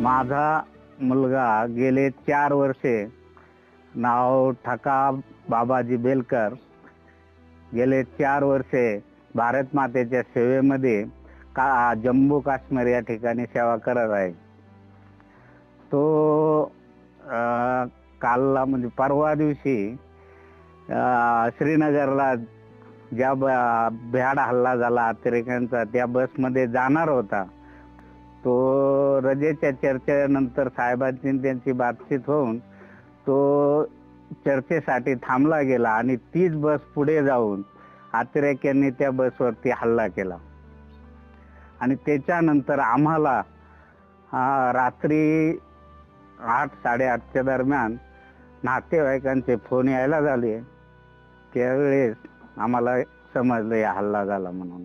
माझा मुलगा गेले 4 वर्षे, नाव ठका बाबाजी बेलकर, गेले 4 वर्षे भारत मातेच्या सेवेमध्ये जम्मू काश्मीर या ठिकाणी सेवा करत आहे. तो कालला म्हणजे परवा दिवशी श्रीनगरला ज्या भ्याड हल्ला झाला अतिरेक्यांचा, त्या बसमध्ये जाणार होता. तो रजेच्या चर्चेनंतर साहेबांची त्यांची बातचीत होऊन तो चर्चेसाठी थांबला गेला आणि तीच बस पुढे जाऊन अतिरेक्यांनी त्या बसवरती हल्ला केला. आणि त्याच्यानंतर आम्हाला रात्री 8-8:30च्या दरम्यान नातेवाईकांचे फोन यायला झाले. त्यावेळेस आम्हाला समजलं हा हल्ला झाला म्हणून.